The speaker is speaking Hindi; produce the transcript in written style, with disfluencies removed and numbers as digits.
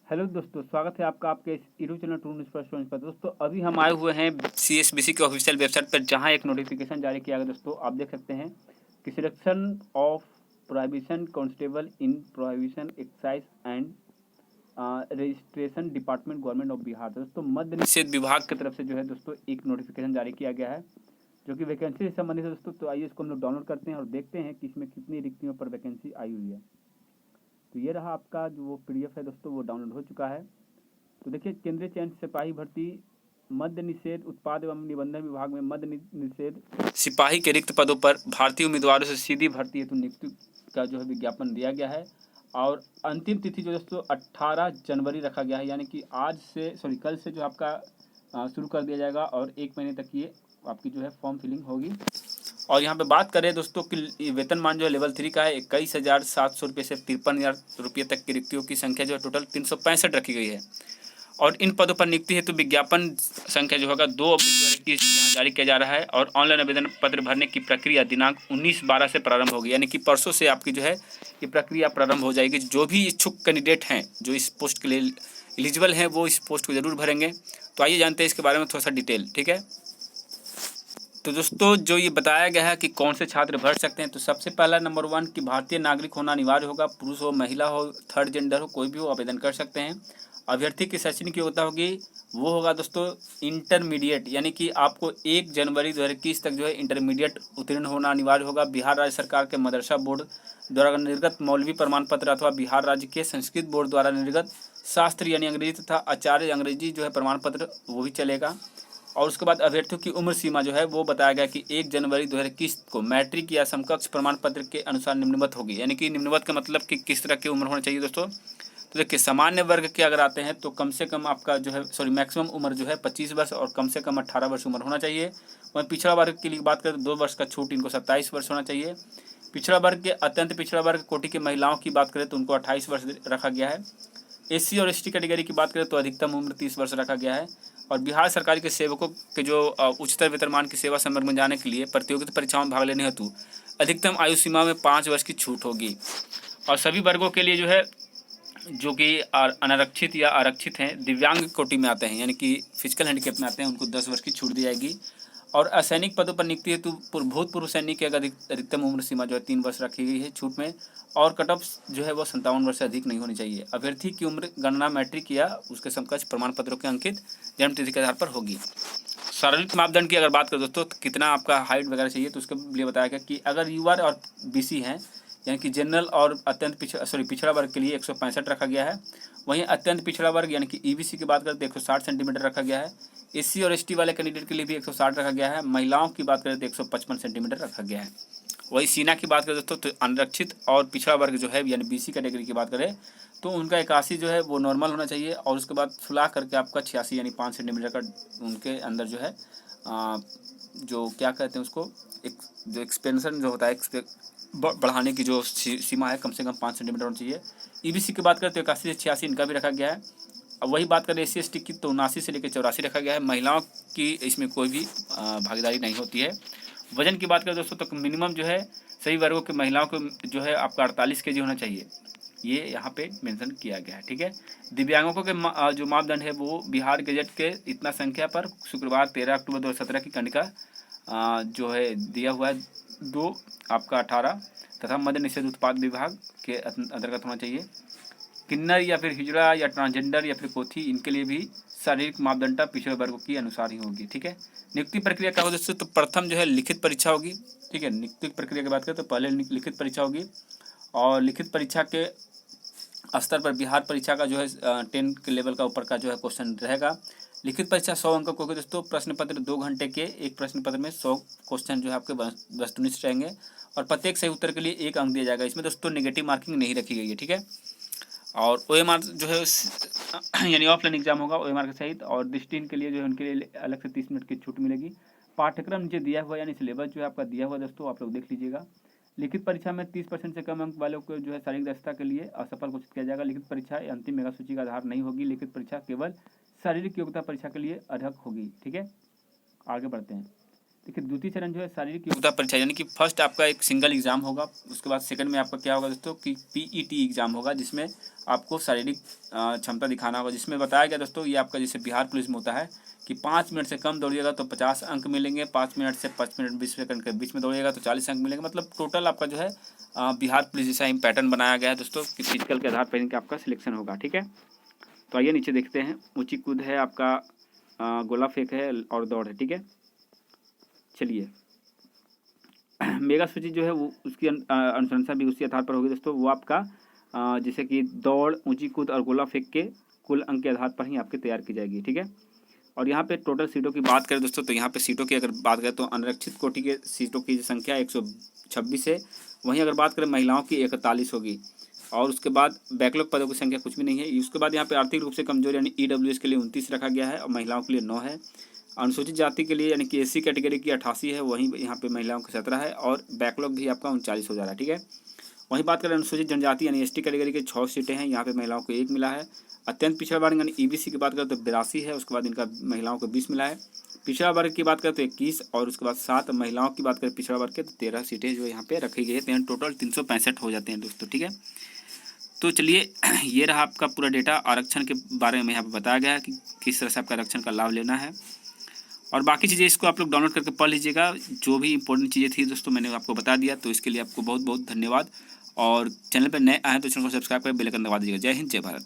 हेलो दोस्तों, स्वागत है आपका आपके इस यूट्यूब चैनल टू न्यूज़ पर। दोस्तों अभी हम आए हुए हैं CSBC के ऑफिशियल वेबसाइट पर, जहां एक नोटिफिकेशन जारी किया गया। दोस्तों आप देख सकते हैं कि selection of prohibition constable in prohibition excise and registration department government of Bihar. दोस्तों मद्य निषेध विभाग की तरफ से जो है दोस्तों एक नोटिफिकेशन जारी किया गया है, जो कि वैकेंसी से संबंधित है। दोस्तों तो आइए इसको हम लोग डाउनलोड करते हैं और देखते हैं कि इसमें कितनी रिक्तियों पर वैकेंसी आई हुई है। तो ये रहा आपका जो वो PDF है दोस्तों, वो डाउनलोड हो चुका है। तो देखिए, केंद्रीय चयन सिपाही भर्ती मद्य निषेध उत्पाद एवं निबंधन विभाग में मद्य निषेध सिपाही के रिक्त पदों पर भारतीय उम्मीदवारों से सीधी भर्ती हेतु नियुक्ति का जो है विज्ञापन दिया गया है। और अंतिम तिथि जो दोस्तों 18 जनवरी रखा गया है, यानी कि कल से जो आपका शुरू कर दिया जाएगा और 1 महीने तक ये आपकी जो है फॉर्म फिलिंग होगी। और यहाँ पे बात करें दोस्तों कि वेतनमान जो है लेवल 3 का है 21,700 रुपये से 53,000 रुपये तक की रिक्तियों की संख्या जो है टोटल 365 रखी गई है। और इन पदों पर नियुक्ति हेतु विज्ञापन संख्या जो होगा 2/2021 यहाँ जारी किया जा रहा है। और ऑनलाइन आवेदन पत्र भरने की प्रक्रिया दिनांक 19/12 से प्रारंभ होगी, यानी कि परसों से आपकी जो है ये प्रक्रिया प्रारंभ हो जाएगी। जो भी इच्छुक कैंडिडेट हैं जो इस पोस्ट के लिए एलिजिबल हैं वो इस पोस्ट को जरूर भरेंगे। तो आइए जानते हैं इसके बारे में थोड़ा सा डिटेल। ठीक है, तो दोस्तों जो ये बताया गया है कि कौन से छात्र भर सकते हैं, तो सबसे पहला नंबर 1 कि भारतीय नागरिक होना अनिवार्य होगा। पुरुष हो, महिला हो, थर्ड जेंडर हो, कोई भी हो आवेदन कर सकते हैं। अभ्यर्थी की शैक्षणिक योग्यता होगी वो होगा दोस्तों इंटरमीडिएट, यानी कि आपको 1 जनवरी 2021 तक जो है इंटरमीडिएट उत्तीर्ण होना अनिवार्य होगा। बिहार राज्य सरकार के मदरसा बोर्ड द्वारा निर्गत मौलवी प्रमाण पत्र अथवा बिहार राज्य के संस्कृत बोर्ड द्वारा निर्गत शास्त्र यानी अंग्रेजी तथा आचार्य अंग्रेजी जो है प्रमाण पत्र वो भी चलेगा। और उसके बाद अभ्यर्थियों की उम्र सीमा जो है वो बताया गया कि 1 जनवरी 2021 को मैट्रिक या समकक्ष प्रमाण पत्र के अनुसार निम्नवत होगी, यानी कि निम्नवत का मतलब कि किस तरह की उम्र होनी चाहिए दोस्तों। तो देखिए, सामान्य वर्ग के अगर आते हैं तो कम से कम आपका जो है मैक्सिमम उम्र जो है 25 वर्ष और कम से कम 18 वर्ष उम्र होना चाहिए। वहीं पिछड़ा वर्ग के लिए बात करें तो 2 वर्ष का छूट, इनको 27 वर्ष होना चाहिए। पिछड़ा वर्ग के अत्यंत पिछड़ा वर्ग कोटि की महिलाओं की बात करें तो उनको 28 वर्ष रखा गया है। SC और ST कैटेगरी की बात करें तो अधिकतम उम्र 30 वर्ष रखा गया है। और बिहार सरकार के सेवकों के जो उच्चतर वेतनमान की सेवा संवर्ग में जाने के लिए प्रतियोगिता परीक्षाओं में भाग लेने हेतु अधिकतम आयु सीमा में 5 वर्ष की छूट होगी। और सभी वर्गों के लिए जो है जो कि अनारक्षित या आरक्षित हैं, दिव्यांग कोटि में आते हैं यानी कि फिजिकल हैंडीकैप में आते हैं, उनको 10 वर्ष की छूट दी जाएगी। और असैनिक पदों पर नियुक्ति हेतु भूतपूर्व सैनिक की अधिकतम उम्र सीमा जो है 3 वर्ष रखी गई है छूट में। और कट ऑफ जो है वो 57 वर्ष से अधिक नहीं होनी चाहिए। अभ्यर्थी की उम्र गणना मैट्रिक या उसके समकक्ष प्रमाण पत्रों के अंकित जन्म तिथि के आधार पर होगी। शारीरिक मापदंड की अगर बात करें दोस्तों तो कितना आपका हाइट वगैरह चाहिए, तो उसके लिए बताया गया कि अगर UR और BC हैं यानी कि जनरल और अत्यंत पिछड़ा वर्ग के लिए 165 रखा गया है। वहीं अत्यंत पिछड़ा वर्ग यानी कि EBC की बात करें तो 160 सेंटीमीटर रखा गया है। SC और ST वाले कैंडिडेट के लिए भी 160 रखा गया है। महिलाओं की बात करें तो 155 सेंटीमीटर रखा गया है। वही सीना की बात करें दोस्तों तो अनारक्षित और पिछड़ा वर्ग जो है यानी BC कैटेगरी की बात करें तो उनका 81 जो है वो नॉर्मल होना चाहिए। और उसके बाद सुलह करके आपका 86 यानी 5 सेंटीमीटर का उनके अंदर जो है जो क्या कहते हैं उसको एक जो एक्सपेंशन जो होता है बढ़ाने की जो सीमा है कम से कम 5 सेंटीमीटर होनी चाहिए। EBC की बात करें तो 81 से 86 इनका भी रखा गया है। अब वही बात करें SC ST की तो 79 से लेकर 84 रखा गया है। महिलाओं की इसमें कोई भी भागीदारी नहीं होती है। वजन की बात करें दोस्तों तो मिनिमम जो है सभी वर्गों के महिलाओं को जो है आपका 48 kg होना चाहिए, ये यहाँ पे मेंशन किया गया है। ठीक है, दिव्यांगों के जो मापदंड है वो बिहार गजट के इतना संख्या पर शुक्रवार 13 अक्टूबर 2017 की कंडिका जो है दिया हुआ है 2 आपका 18 तथा मद्य निषेध उत्पाद विभाग के अंतर्गत होना चाहिए। किन्नर या फिर हिजड़ा या ट्रांसजेंडर या फिर कोथी, इनके लिए भी शारीरिक मापदंड पिछड़े वर्गों की अनुसार ही होगी। ठीक है, नियुक्ति प्रक्रिया क्या होगी दोस्तों, तो प्रथम जो है लिखित परीक्षा होगी। ठीक है, नियुक्ति प्रक्रिया की बात करें तो पहले लिखित परीक्षा होगी और लिखित परीक्षा के स्तर पर बिहार परीक्षा का जो है 10 के लेवल का ऊपर का जो है क्वेश्चन रहेगा। लिखित परीक्षा 100 अंक को होगी दोस्तों। प्रश्न पत्र 2 घंटे के, एक प्रश्न पत्र में 100 क्वेश्चन जो है आपके वस्तुनिष्ठ रहेंगे और प्रत्येक सही उत्तर के लिए 1 अंक दिया जाएगा। इसमें दोस्तों नेगेटिव मार्किंग नहीं रखी गई है। ठीक है, और OMR जो है यानी ऑफलाइन एग्जाम होगा OMR के सहित। और दृष्टिहीन के लिए जो है उनके लिए अलग से 30 मिनट की छूट मिलेगी। पाठ्यक्रम नीचे दिया हुआ यानी सिलेबस जो है आपका दिया हुआ दोस्तों, आप लोग देख लीजिएगा। लिखित परीक्षा में 30% से कम अंक वालों को जो है शारीरिक दक्षता के लिए असफल घोषित किया जाएगा। लिखित परीक्षा अंतिम मेगा सूची का आधार नहीं होगी। लिखित परीक्षा केवल शारीरिक योग्यता परीक्षा के लिए अर्हक होगी। ठीक है, आगे बढ़ते हैं। देखिए द्वितीय चरण जो है शारीरिक योग्यता परीक्षा, यानी कि फर्स्ट आपका एक सिंगल एग्जाम होगा, उसके बाद सेकंड में आपका क्या होगा दोस्तों कि पीईटी एग्जाम होगा, जिसमें आपको शारीरिक क्षमता दिखाना होगा, जिसमें बताया गया दोस्तों ये आपका जैसे बिहार पुलिस में होता है कि 5 मिनट से कम दौड़िएगा तो 50 अंक मिलेंगे, 5 मिनट से 5 मिनट 20 सेकंड के बीच में दौड़िएगा तो 40 अंक मिलेंगे। मतलब टोटल आपका जो है बिहार पुलिस जैसा ही पैटर्न बनाया गया है दोस्तों कि फिजिकल के आधार पर इनका आपका सिलेक्शन होगा। ठीक है, तो आइए नीचे देखते हैं। ऊंची कूद है आपका, गोला फेंक है और दौड़ है। ठीक है, चलिए मेगा सूची जो है वो उसकी अनुशंसा भी उसी आधार पर होगी दोस्तों। वो आपका जैसे कि दौड़, ऊंची कूद और गोला फेंक के कुल अंक के आधार पर ही आपकी तैयार की जाएगी। ठीक है, और यहाँ पे टोटल सीटों की बात करें दोस्तों, तो यहाँ पे सीटों की अगर बात करें तो अनारक्षित कोटि के सीटों की संख्या 126 है। वहीं अगर बात करें महिलाओं की 41 होगी, और उसके बाद बैकलॉग पदों की संख्या कुछ भी नहीं है। उसके बाद यहाँ पे आर्थिक रूप से कमजोर यानी ईडब्ल्यूएस के लिए 29 रखा गया है और महिलाओं के लिए 9 है। अनुसूचित जाति के लिए यानी कि एससी कैटेगरी की 88 है, वहीं यहाँ पे महिलाओं की 17 है और बैकलॉग भी आपका 39 हो जा रहा है। ठीक है, वहीं बात करें अनुसूचित जनजाति यानी एसटी कैटेगरी के 6 सीटें हैं, यहाँ पे महिलाओं को 1 मिला है। अत्यंत पिछड़ा वर्ग यानी ईबीसी की बात करें तो 82 है, उसके बाद इनका महिलाओं को 20 मिला है। पिछड़ा वर्ग की बात करें तो 21 और उसके बाद 7 महिलाओं की बात करें पिछड़ा वर्ग के तो 13 सीटें जो यहाँ पे रखी गई है। टोटल 365 हो जाते हैं दोस्तों। ठीक है, तो चलिए ये रहा आपका पूरा डेटा। आरक्षण के बारे में यहाँ पे बताया गया है कि किस तरह से आपका आरक्षण का लाभ लेना है, और बाकी चीज़ें इसको आप लोग डाउनलोड करके पढ़ लीजिएगा। जो भी इंपॉर्टेंट चीज़ें थी दोस्तों मैंने आपको बता दिया, तो इसके लिए आपको बहुत बहुत धन्यवाद। और चैनल पर नए आए तो चैनल को सब्सक्राइब कर बेल आइकन दबा दीजिएगा। जय हिंद, जय भारत।